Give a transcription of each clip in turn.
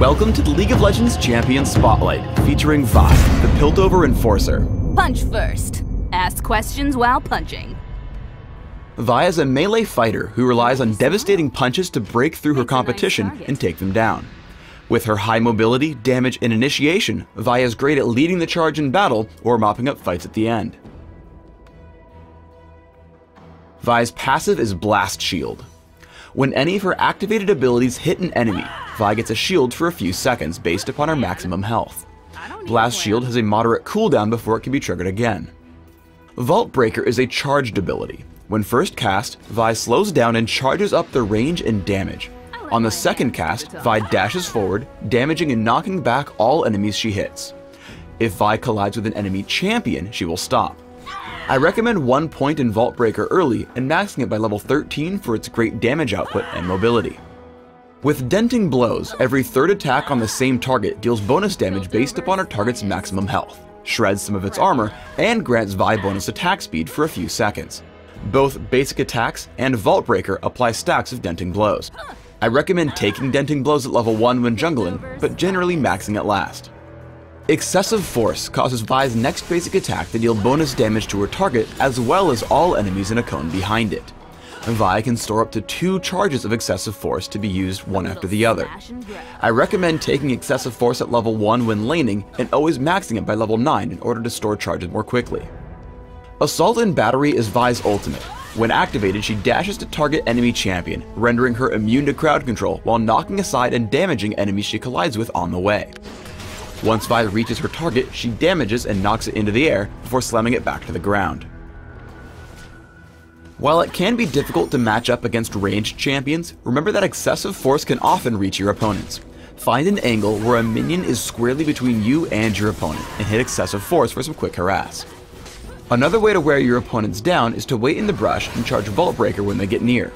Welcome to the League of Legends Champion Spotlight, featuring Vi, the Piltover Enforcer. Punch first. Ask questions while punching. Vi is a melee fighter who relies on devastating punches to break through her competition and take them down. With her high mobility, damage, and initiation, Vi is great at leading the charge in battle or mopping up fights at the end. Vi's passive is Blast Shield. When any of her activated abilities hit an enemy, Vi gets a shield for a few seconds based upon her maximum health. Blast Shield has a moderate cooldown before it can be triggered again. Vault Breaker is a charged ability. When first cast, Vi slows down and charges up the range and damage. On the second cast, Vi dashes forward, damaging and knocking back all enemies she hits. If Vi collides with an enemy champion, she will stop. I recommend 1 point in Vault Breaker early and maxing it by level 13 for its great damage output and mobility. With Denting Blows, every third attack on the same target deals bonus damage based upon her target's maximum health, shreds some of its armor, and grants Vi bonus attack speed for a few seconds. Both basic attacks and Vault Breaker apply stacks of Denting Blows. I recommend taking Denting Blows at level 1 when jungling, but generally maxing it last. Excessive Force causes Vi's next basic attack to deal bonus damage to her target as well as all enemies in a cone behind it. Vi can store up to 2 charges of Excessive Force to be used one after the other. I recommend taking Excessive Force at level 1 when laning and always maxing it by level 9 in order to store charges more quickly. Assault and Battery is Vi's ultimate. When activated, she dashes to target enemy champion, rendering her immune to crowd control while knocking aside and damaging enemies she collides with on the way. Once Vi reaches her target, she damages and knocks it into the air before slamming it back to the ground. While it can be difficult to match up against ranged champions, remember that Excessive Force can often reach your opponents. Find an angle where a minion is squarely between you and your opponent, and hit Excessive Force for some quick harass. Another way to wear your opponents down is to wait in the brush and charge Vault Breaker when they get near.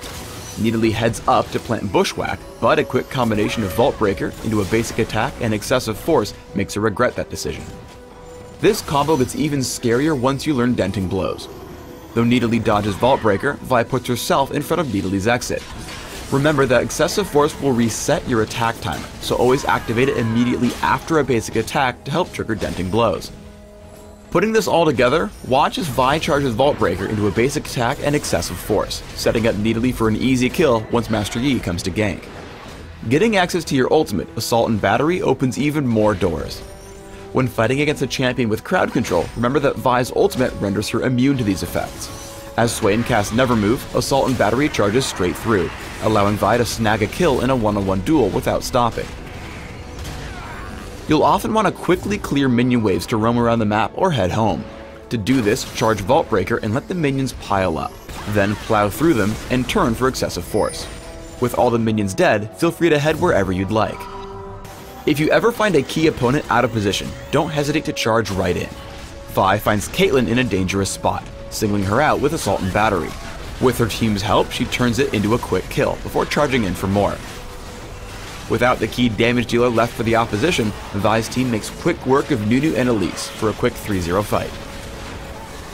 Nidalee heads up to plant Bushwhack, but a quick combination of Vault Breaker into a basic attack and Excessive Force makes her regret that decision. This combo gets even scarier once you learn Denting Blows. Though Nidalee dodges Vault Breaker, Vi puts herself in front of Nidalee's exit. Remember that Excessive Force will reset your attack timer, so always activate it immediately after a basic attack to help trigger Denting Blows. Putting this all together, watch as Vi charges Vault Breaker into a basic attack and Excessive Force, setting up Nidalee for an easy kill once Master Yi comes to gank. Getting access to your ultimate, Assault and Battery, opens even more doors. When fighting against a champion with crowd control, remember that Vi's ultimate renders her immune to these effects. As Swain casts Never Move, Assault and Battery charges straight through, allowing Vi to snag a kill in a one-on-one duel without stopping. You'll often want to quickly clear minion waves to roam around the map or head home. To do this, charge Vault Breaker and let the minions pile up, then plow through them and turn for Excessive Force. With all the minions dead, feel free to head wherever you'd like. If you ever find a key opponent out of position, don't hesitate to charge right in. Vi finds Caitlyn in a dangerous spot, singling her out with Assault and Battery. With her team's help, she turns it into a quick kill before charging in for more. Without the key damage dealer left for the opposition, Vi's team makes quick work of Nunu and Elise for a quick 3-0 fight.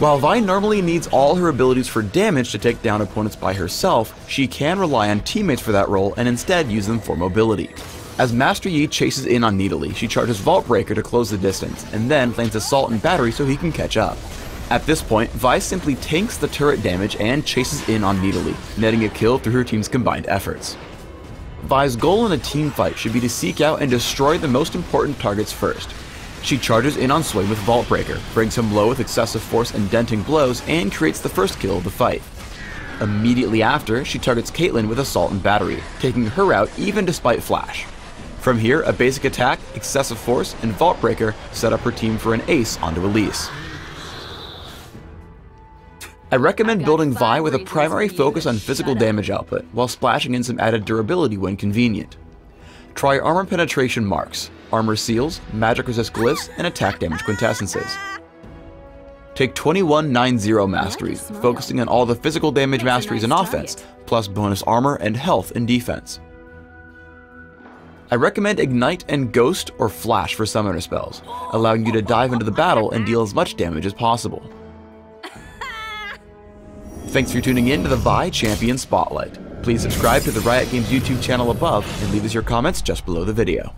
While Vi normally needs all her abilities for damage to take down opponents by herself, she can rely on teammates for that role and instead use them for mobility. As Master Yi chases in on Nidalee, she charges Vault Breaker to close the distance, and then lands Assault and Battery so he can catch up. At this point, Vi simply tanks the turret damage and chases in on Nidalee, netting a kill through her team's combined efforts. Vi's goal in a team fight should be to seek out and destroy the most important targets first. She charges in on Swain with Vault Breaker, brings him low with Excessive Force and Denting Blows, and creates the first kill of the fight. Immediately after, she targets Caitlyn with Assault and Battery, taking her out even despite Flash. From here, a basic attack, Excessive Force, and Vault Breaker set up her team for an ace onto Elise. I recommend building Vi with a primary focus on physical damage output, while splashing in some added durability when convenient. Try Armor Penetration Marks, Armor Seals, Magic Resist Glyphs, and Attack Damage Quintessences. Take 21-9-0 Masteries, focusing on all the physical damage masteries in offense, plus bonus armor and health in defense. I recommend Ignite and Ghost or Flash for summoner spells, allowing you to dive into the battle and deal as much damage as possible. Thanks for tuning in to the Vi Champion Spotlight. Please subscribe to the Riot Games YouTube channel above and leave us your comments just below the video.